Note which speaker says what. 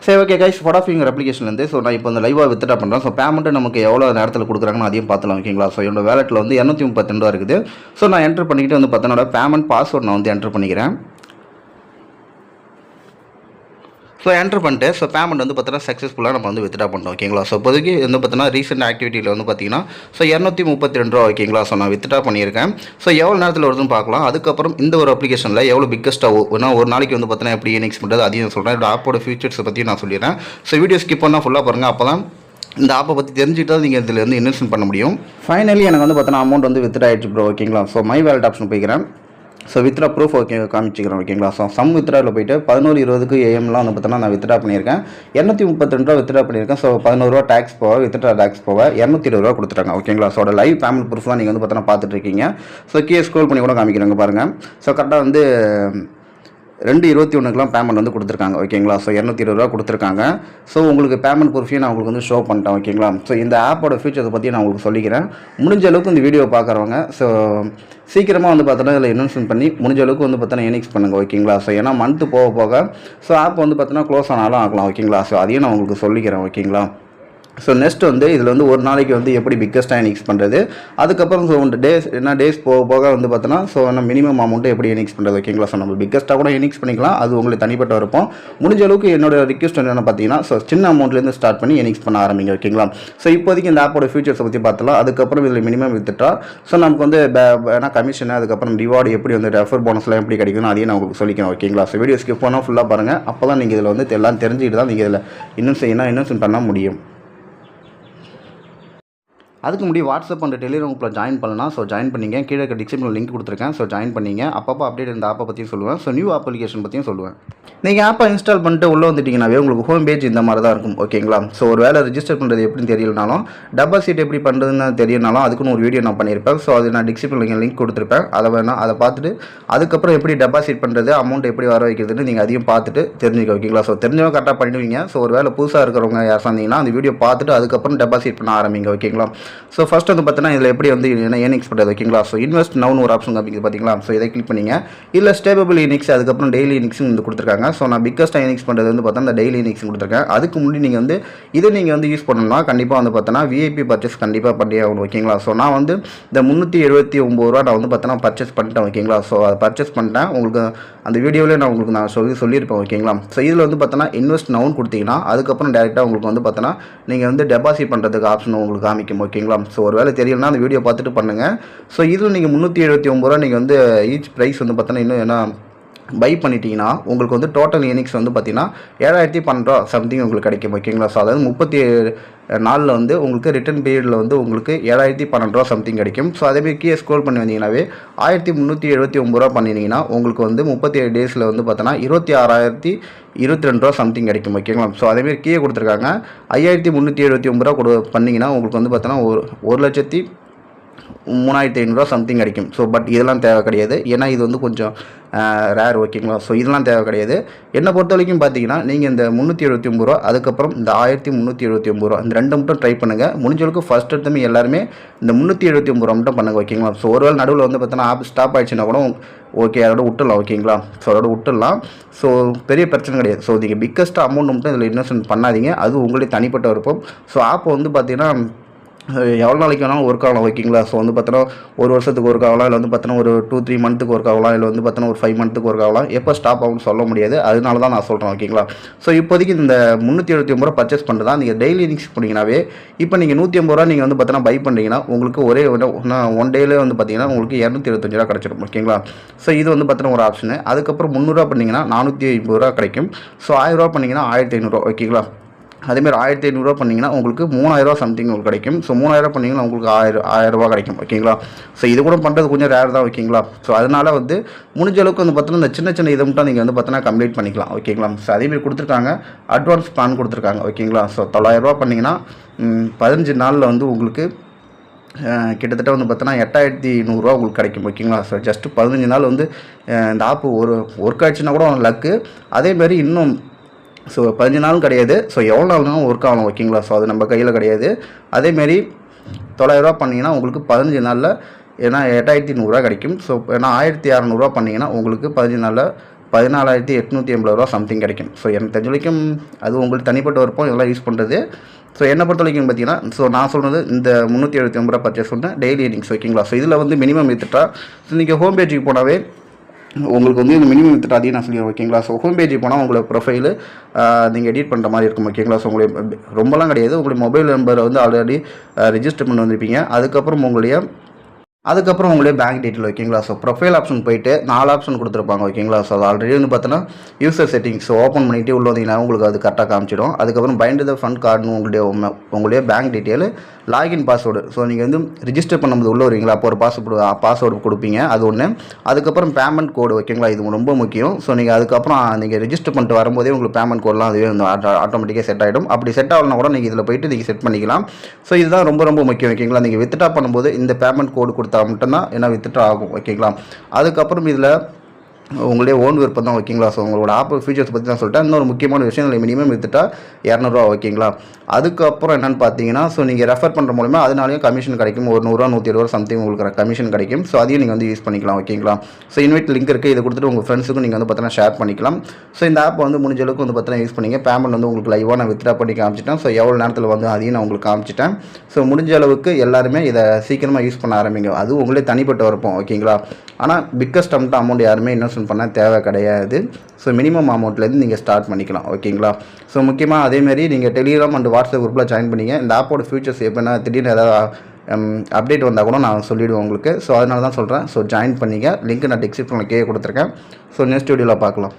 Speaker 1: சரி okay guys, ஃபோடாஃபிங்கர் அப்ளிகேஷன்லேருந்து நான் இப்போ இந்த லைவாக வித்ட்ரா பண்ணுறேன். பேமெண்ட்டு நமக்கு எவ்வளோ நேரத்தில் கொடுக்குறாங்கன்னு அதையும் பார்த்துலாம் ஓகேங்களா. என்னோட வேலெட்டில் வந்து 232 ரூபா இருக்குது. நான் என்டர் பண்ணிக்கிட்டு வந்து பார்த்தோன்னா பேமெண்ட் பாஸ்வேர்ட் நான் வந்து என்டர் பண்ணிக்கிறேன். என்டர் பண்ணிட்டு பேமெண்ட் வந்து பார்த்தீங்கன்னா சக்ஸஸ்ஃபுல்லாக நம்ம வந்து வித்ட்ரா பண்ணிட்டோம் ஓகேங்களா. இப்போதைக்கு வந்து பார்த்தீங்கன்னா ரீசெண்ட் ஆக்டிவிட்டியில் வந்து பார்த்தீங்கன்னா 232 ரூபா ஓகேங்களா. நான் வித்ட்ரா பண்ணியிருக்கேன். எவ்வளோ நேரத்தில் வருதுன்னு பார்க்கலாம். அதுக்கப்புறம் இந்த ஒரு அப்ளிகேஷனில் எவ்வளோ பிக்கஸ்ட்டாக ஏன்னா ஒரு நாளைக்கு வந்து பார்த்தீங்கன்னா எப்படி ஏர்னிங்ஸ் பண்ணுறது அதையும் சொல்கிறேன். இந்த ஆப்போட ஃபியூச்சர்ஸை பற்றி நான் சொல்லிடுறேன். வீடியோ ஸ்கிப் பண்ணால் ஃபுல்லாக பாருங்கள். அப்போ தான் இந்த ஆப்பை பற்றி தெரிஞ்சுட்டு தான் நீங்கள் இதில் வந்து இன்வெஸ்ட்மெண்ட் பண்ண முடியும். ஃபைனலி எனக்கு வந்து பார்த்தீங்கன்னா அமௌண்ட் வந்து வித்ட்ரா ஆயிடுச்சு ப்ரோ ஓகேங்களா. மை வேலட் ஆப்ஷன் போய்க்கிறேன். வித்ரா ப்ரூஃப் ஓகே காமிச்சிக்கிறேன் ஓகேங்களா. சம் வித்ராவில் போய்ட்டு 11:20 AM வந்து பார்த்தோன்னா நான் வித்ட்ரா பண்ணியிருக்கேன். 232 ரூபா வித்ட்ரா பண்ணியிருக்கேன். 11 ரூபா டேக்ஸ் போக வித்ட்ரா டேக்ஸ் போக 220 ரூபா கொடுத்துட்டாங்க ஓகேங்களா. லைவ் பேமெண்ட் ப்ரூஃப் தான் நீங்கள் வந்து பார்த்தோன்னா பார்த்துட்டு இருக்கீங்க. கீழே ஸ்க்ரோல் பண்ணி கூட காமிக்கிறாங்க பாருங்கள். கரெக்டாக வந்து 2:21 பேமெண்ட் வந்து கொடுத்துருக்காங்க ஓகேங்களா. 220 ரூபா கொடுத்துருக்காங்க. உங்களுக்கு பேமெண்ட் ப்ரூஃபையும் நான் உங்களுக்கு வந்து ஷோ பண்ணிட்டேன் ஓகேங்களா. இந்த ஆப்போட ஃபியூச்சர்ஸை பற்றி நான் உங்களுக்கு சொல்லிக்கிறேன். முடிஞ்ச அளவுக்கு இந்த வீடியோ பார்க்குறவங்க சீக்கிரமாக வந்து பார்த்தோன்னா இதில் இன்வெஸ்ட்மெண்ட் பண்ணி முடிஞ்ச அளவுக்கு வந்து பார்த்தோன்னா ஏர்னிங்ஸ் பண்ணுங்கள் ஓகேங்களா. ஏன்னா மந்த்து போக போக ஆப் வந்து பார்த்தோன்னா க்ளோஸ் ஆனாலும் ஆகலாம் ஓகேங்களா. அதையும் நான் உங்களுக்கு சொல்லிக்கிறேன் ஓகேங்களா. நெக்ஸ்ட் வந்து இதில் வந்து ஒரு நாளைக்கு வந்து எப்படி பிக்கஸ்ட்டாக ஏர்னிங்ஸ் பண்ணுறது, அதுக்கப்புறம் டேஸ் போக போக வந்து பார்த்தோன்னா மினிமம் அமௌண்ட்டு எப்படி ஏர்னிங்ஸ் பண்ணுறது ஓகேங்களா. நம்ம பிக்கஸ்ட்டாக கூட ஏர்னிங்ஸ் பண்ணிக்கலாம். அது உங்களுக்கு தனிப்பட்ட இருப்போம். முடிஞ்ச அளவுக்கு என்னோட ரிக்வெஸ்ட் என்னென்னு பார்த்தீங்கன்னா சின்ன அமௌண்ட்லேருந்து ஸ்டார்ட் பண்ணி ஏர்னிங்ஸ் பண்ண ஆரம்பிங்க ஓகேங்களா. இப்போதைக்கு இந்த ஆப்போட ஃபியூச்சர்ஸை பற்றி பார்த்தலாம். அதுக்கப்புறம் இதில் மினிமம் வித்துட்டா நமக்கு வந்து கமிஷன் அதுக்கப்புறம் ரிவார்டு எப்படி வந்து ரெஃபர் போனஸ்லாம் எப்படி கிடைக்கும்னு அதையும் நான் உங்களுக்கு சொல்லிக்கிறேன் ஓகேங்களா. வீடியோ ஸ்கிப் பண்ணால் ஃபுல்லாக பாருங்கள். அப்போ தான் நீங்கள் இதில் வந்து எல்லாம் தெரிஞ்சுக்கிட்டு தான் நீங்கள் இதில் இன்வெஸ்ட் பண்ண முடியும். அதுக்கு முன்னாடி வாட்ஸ்அப் அண்ட் டெலிகிராம் குரூப்பில் ஜாயின் பண்ணலாம். ஜாயின் பண்ணிங்க. கீழே டிஸ்கிரிப்ஷனில் லிங்க் கொடுத்துருக்கேன். ஜாயின் பண்ணிங்க. அப்பப்போ அப்டேட் இந்த ஆப்பை பற்றியும் சொல்லுவேன். நியூ அப்ளிகேஷன் பற்றியும் சொல்லுவேன். நீங்கள் ஆப்பை இன்ஸ்டால் பண்ணிட்டு உள்ளே வந்துட்டிங்கனாவே உங்களுக்கு ஹோம் பேஜ் இந்த மாதிரி தான் இருக்கும் ஓகேங்களா. ஒரு வேலை ரிஜிஸ்டர் பண்ணுறது எப்படின்னு தெரியலனாலும் டெபாசிட் எப்படி பண்ணுறதுன்னு தெரியலனாலும் அதுக்குன்னு ஒரு வீடியோ நான் பண்ணியிருப்பேன். அது நான் டிஸ்கிரிப்ஷனில் லிங்க் கொடுத்துருப்பேன். அதை பார்த்துட்டு அதுக்கப்புறம் எப்படி டெபாசிட் பண்ணுறது, அமௌண்ட் எப்படி வர வைக்கிறதுன்னு நீங்கள் அதையும் பார்த்துட்டு தெரிஞ்சுக்க ஓகேங்களா. தெரிஞ்சவங்க கரெக்டாக பண்ணிடுவீங்க. ஒரு வேலை புதுசாக இருக்கிறவங்க யார் சொன்னீங்கன்னா அந்த வீடியோ பார்த்துட்டு அதுக்கப்புறம் டெபாசிட் பண்ண ஆரம்பிங்க ஓகேங்களா. ஃபர்ஸ்ட் வந்து பார்த்தீங்கன்னா இதில் எப்படி வந்து ஏர்னிங்ஸ் பண்ணுறது ஓகேங்களா. இன்வெஸ்ட் நவுன்னு ஒரு ஆப்ஷன் அப்படிங்கிறது பார்த்தீங்களா. இதை கிளிக் பண்ணிங்க. இல்லை ஸ்டேபிள் ஏர்னிங்ஸ் அதுக்கப்புறம் டெய்லி ஏர்னிங்ஸும் வந்து கொடுத்துருக்காங்க. நான் பிக்கஸ்ட்டாக ஏர்னிங்ஸ் பண்ணுறது வந்து பார்த்தா இந்த டெய்லி ஏர்னிங்ஸ் கொடுத்துருக்கேன். அதுக்கு முன்னாடி நீங்கள் வந்து இதை நீங்கள் வந்து யூஸ் பண்ணணும்னா கண்டிப்பாக வந்து பார்த்தோன்னா விஐபி பர்ச்சேஸ் கண்டிப்பாக பண்ணி ஆகணும் ஓகேங்களா. நான் வந்து இந்த 379 ரூபா நான் வந்து பார்த்தோன்னா பர்ச்சேஸ் பண்ணிட்டேன் ஓகேங்களா. அதை பர்ச்சேஸ் பண்ணிட்டேன். உங்களுக்கு அந்த வீடியோவிலே நான் உங்களுக்கு சொல்லியிருப்பேன் ஓகேங்களா. இதில் வந்து பார்த்தோன்னா இன்வெஸ்ட் நவுன் கொடுத்தீங்கன்னா அதுக்கப்புறம் டேரெக்டாக உங்களுக்கு வந்து பார்த்தோன்னா நீங்கள் வந்து டெபாசிட் பண்ணுறதுக்கு ஆப்ஷன் உங்களுக்கு காமிக்கும் ஓகேங்களா. ஒரு வேலை தெரியலனா அந்த வீடியோ பார்த்துட்டு பண்ணுங்கள். இதில் நீங்கள் 379 ரூபா நீங்கள் வந்து ஈச் ப்ரைஸ் வந்து பார்த்தோன்னா இன்னும் என்ன பை பண்ணிட்டீங்கன்னா உங்களுக்கு வந்து டோட்டல் ஏர்னிங்ஸ் வந்து பார்த்தீங்கன்னா 7012 ரூபா சம்திங் உங்களுக்கு கிடைக்கும் ஓகேங்களா. அதாவது 37 நாளில் வந்து உங்களுக்கு ரிட்டர்ன் பீரியடில் வந்து உங்களுக்கு 7012 ரூபா சம்திங் கிடைக்கும். அதேமாதிரி கீழே ஸ்க்ரோல் பண்ணி வந்தீங்கன்னாவே 1379 ரூபா பண்ணிங்கன்னா உங்களுக்கு வந்து 37 டேஸில் வந்து பார்த்தோன்னா 26,022 ரூபா சம்திங் கிடைக்கும் ஓகேங்களா. அதேமாதிரி கீழே கொடுத்துருக்காங்க 5379 ரூபா பண்ணிங்கன்னா உங்களுக்கு வந்து பார்த்தோன்னா 1,03,500 ரூபா சம்திங் கிடைக்கும். பட் இதெல்லாம் தேவை கிடையாது. ஏன்னா இது வந்து கொஞ்சம் ரேர் ஓகேங்களா. இதெல்லாம் தேவை கிடையாது. என்னை பொறுத்த வரைக்கும் பார்த்தீங்கன்னா நீங்கள் இந்த 379 ரூபா அதுக்கப்புறம் இந்த 1379 ரூபா இந்த ரெண்டு மட்டும் ட்ரை பண்ணுங்கள். முடிஞ்சளவுக்கு ஃபஸ்ட் எடுத்துமே எல்லாருமே இந்த 379 ரூபா மட்டும் பண்ணுங்கள் ஓகேங்களா. ஒருவேளை நடுவில் வந்து பார்த்தோன்னா ஆப் ஸ்டாப் ஆகிடுச்சுன்னா கூட ஓகே அதோட விட்டுடலாம் ஓகேங்களா. அதோட விட்டுடலாம். பெரிய பிரச்சனை கிடையாது. நீங்கள் பிக்கஸ்ட் அமௌண்ட் மட்டும் இதில் இன்வெஸ்ட்மெண்ட் பண்ணாதீங்க. அது உங்களுடைய தனிப்பட்ட விருப்பம். ஆப் வந்து பார்த்தீங்கன்னா எவ்வளோ நாளைக்கு வேணாலும் ஒர்க் ஆகலாம் ஓகேங்களா. வந்து பார்த்தோன்னா ஒரு வருஷத்துக்கு ஒர்க் ஆகலாம், இல்லை வந்து பார்த்தோன்னா ஒரு 2-3 மந்த்துக்கு ஒர்க் ஆகலாம், இல்லை வந்து பார்த்தோன்னா ஒரு 5 மந்த்துக்கு ஒர்க் ஆகலாம். எப்போ ஸ்டாப் ஆகும்னு சொல்ல முடியாது. அதனால தான் நான் சொல்கிறேன் ஓகேங்களா. இப்போதைக்கு இந்த 379 ரூபா பர்ச்சேஸ் பண்ணுறது தான் நீங்கள் டெய்லி ஏர்னிங்ஸ் பண்ணிங்கனாவே இப்போ நீங்கள் 180 ரூபா நீங்கள் வந்து பார்த்தோன்னா பை பண்ணுறீங்கன்னா உங்களுக்கு ஒரே ஒன் டேலே வந்து பார்த்தீங்கன்னா உங்களுக்கு 225 ரூபா கிடச்சிடும் ஓகேங்களா. இது வந்து பார்த்தோன்னா ஒரு ஆப்ஷனு. அதுக்கப்புறம் 300 ரூபா பண்ணிங்கன்னா 450 ரூபா கிடைக்கும். 1000 ரூபா பண்ணிங்கன்னா 1500 ரூபா ஓகேங்களா. அதேமாதிரி 1500 ரூபா பண்ணிங்கன்னா உங்களுக்கு 3000 ரூபா சம்திங் உங்களுக்கு கிடைக்கும். 3000 ரூபா பண்ணிங்கன்னா உங்களுக்கு 1000 ரூபா கிடைக்கும் ஓகேங்களா. இது கூட பண்ணுறது கொஞ்சம் ரேர் தான் ஓகேங்களா. அதனால் வந்து முடிஞ்ச அளவுக்கு வந்து பார்த்தோன்னா இந்த சின்ன சின்ன இதை மட்டும் நீங்கள் வந்து பார்த்தோன்னா கம்ப்ளீட் பண்ணிக்கலாம் ஓகேங்களா. அதேமாதிரி கொடுத்துருக்காங்க அட்வான்ஸ் பிளான் கொடுத்துருக்காங்க ஓகேங்களா. 900 ரூபா பண்ணிங்கன்னா 15 நாளில் வந்து உங்களுக்கு கிட்டத்தட்ட வந்து பார்த்தோன்னா 8100 ரூபா உங்களுக்கு கிடைக்கும் ஓகேங்களா. ஜஸ்ட் 15 நாள் வந்து இந்த ஆப்பு ஒரு ஒர்க் ஆகிடுச்சுன்னா கூட லக்கு. அதேமாதிரி இன்னும் 15 நாளும் கிடையாது. எவ்வளோ நாள்னாலும் ஒர்க் ஆகலாம் ஓகேங்களா. அது நம்ம கையில் கிடையாது. அதேமாரி 900 ரூபா பண்ணிங்கன்னா உங்களுக்கு 15 நாளில் ஏன்னா 8100 ரூபா கிடைக்கும். ஏன்னா 1600 ரூபா பண்ணிங்கன்னா உங்களுக்கு 15 நாளில் 14,880 ரூபா சம்திங் கிடைக்கும். ஸோ எனக்கு தெரிஞ்ச வரைக்கும் அது உங்களுக்கு தனிப்பட்ட விருப்பம் இதெல்லாம் யூஸ் பண்ணுறது. ஸோ என்னை பொறுத்த வரைக்கும் பார்த்தீங்கன்னா, ஸோ நான் சொல்கிறது இந்த 379 ரூபா பர்ச்சேஸ் பண்ணேன் டெய்லி ஏர்னிங்ஸ் ஓகேங்களா. ஸோ இதில் வந்து மினிமம் வித்துட்டா ஸோ நீங்கள் ஹோம் பேஜுக்கு போனாவே உங்களுக்கு வந்து இந்த மினிமம் வித்துட்டா அதையும் நான் சொல்லிடுவேன் ஓகேங்களா. ஸோ ஹோம் பேஜுக்கு போனால் உங்களோட ப்ரொஃபைலு நீங்கள் எடிட் பண்ணுற மாதிரி இருக்கும் ஓகேங்களா. ஸோ உங்களுடைய ரொம்பலாம் கிடையாது, உங்களுடைய மொபைல் நம்பரை வந்து ஆல்ரெடி ரெஜிஸ்டர் பண்ணி வந்திருப்பீங்க. அதுக்கப்புறம் உங்களுடைய பேங்க் டீட்டெயில் ஓகேங்களா. ஸோ ப்ரொஃபைல் ஆப்ஷன் போயிட்டு 4 ஆப்ஷன் கொடுத்துருப்பாங்க ஓகேங்களா. ஸோ அது ஆல்ரெடி வந்து பார்த்தோன்னா யூசர் செட்டிங்ஸ் ஸோ ஓப்பன் பண்ணிவிட்டு உள்ள வந்தீங்கன்னா உங்களுக்கு அது கரெக்டாக காமிச்சிடும். அதுக்கப்புறம் பைண்ட் த ஃபண்ட் கார்டுன்னு உங்களுடைய bank detail, login password. So நீங்கள் வந்து ரிஜிஸ்டர் பண்ணும்போது உள்ளே வருவீங்களா, அப்போ ஒரு பாஸ்வேர்டு கொடுப்பீங்க, அது ஒன்று. அதுக்கப்புறம் பேமெண்ட் கோடு ஓகேங்களா, இது ரொம்ப முக்கியம். ஸோ நீங்கள் அதுக்கப்புறம் நீங்கள் ரிஜிஸ்டர் பண்ணிட்டு வரும்போதே உங்களுக்கு பேமெண்ட் கோடெலாம் அதுவே வந்து ஆட்டோமேட்டிக்காக செட் ஆகிடும். அப்படி செட் ஆகலனா கூட நீங்கள் இதில் போய்ட்டு நீங்கள் செட் பண்ணிக்கலாம். ஸோ இதுதான் ரொம்ப முக்கியம் ஓகேங்களா. நீங்கள் வித்ட்ரா பண்ணும்போது இந்த பேமெண்ட் கோடு கொடுத்தா மட்டும்தான் ஏன்னா வித்ட்ரா ஆகும் ஓகேங்களா. அதுக்கப்புறம் இதில் உங்களுடைய ஓன் விருப்பம் தான் ஓகேங்களா. ஸோ உங்களோட ஆப் ஃபீச்சர்ஸ் பற்றி தான் சொல்லிட்டேன். இன்னொரு முக்கியமான விஷயம் இல்லை, மினிமம் வித்துட்டா 200 ரூபா ஓகேங்களா. அதுக்கப்புறம் என்னென்னு பார்த்தீங்கன்னா, ஸோ நீங்கள் ரெஃபர் பண்ணுற மூலமாக அதனாலேயும் கமிஷன் கிடைக்கும். ஒரு 100 ரூபா 120 ரூபா சம்திங் உங்களுக்கு கமிஷன் கிடைக்கும். ஸோ அதையும் நீங்கள் வந்து யூஸ் பண்ணிக்கலாம் ஓகேங்களா. ஸோ இன்வைட் லிங்க் இருக்குது, இதை கொடுத்துட்டு உங்கள் ஃப்ரெண்ட்ஸுக்கும் நீங்கள் வந்து பார்த்தீங்கன்னா ஷேர் பண்ணிக்கலாம். ஸோ இந்த ஆப் வந்து முடிஞ்ச அளவுக்கு வந்து பார்த்தீங்கன்னா யூஸ் பண்ணிங்க. பேமெண்ட் வந்து உங்களுக்கு லைவாக நான் வித்ட்ரா பண்ணி காமிச்சிட்டேன். ஸோ எவ்வளோ நேரத்தில் வந்து அதையும் நான் உங்களுக்கு காமிச்சிட்டேன். ஸோ முடிஞ்ச அளவுக்கு எல்லாருமே இதை சீக்கிரமாக யூஸ் பண்ண ஆரம்பிங்க. அது உங்களே தனிப்பட்ட வரப்போம் ஓகேங்களா. ஆனால் பிக்கஸ்ட் அமௌண்ட் யாருமே இன்வெஸ்ட்மெண்ட் பண்ண தேவை கிடையாது. ஸோ மினிமம் அமௌண்ட்லேருந்து நீங்கள் ஸ்டார்ட் பண்ணிக்கலாம் ஓகேங்களா. ஸோ முக்கியமாக அதேமாதிரி நீங்கள் டெலிகிராம் அண்ட் வாட்ஸ்அப் குரூப்பில் ஜாயின் பண்ணிங்க. இந்த ஆப்போட ஃபியூச்சர்ஸ் எப்போனா திடீர்னு ஏதாவது அப்டேட் வந்தால் கூட நான் சொல்லிவிடுவேன் உங்களுக்கு. ஸோ அதனால தான் சொல்கிறேன். ஸோ ஜாயின் பண்ணிங்க. லிங்க் நான் டிஸ்கிரிப்ஷனில் கீழே கொடுத்துருக்கேன். ஸோ நெக்ஸ்ட் வீடியோவில் பார்க்கலாம்.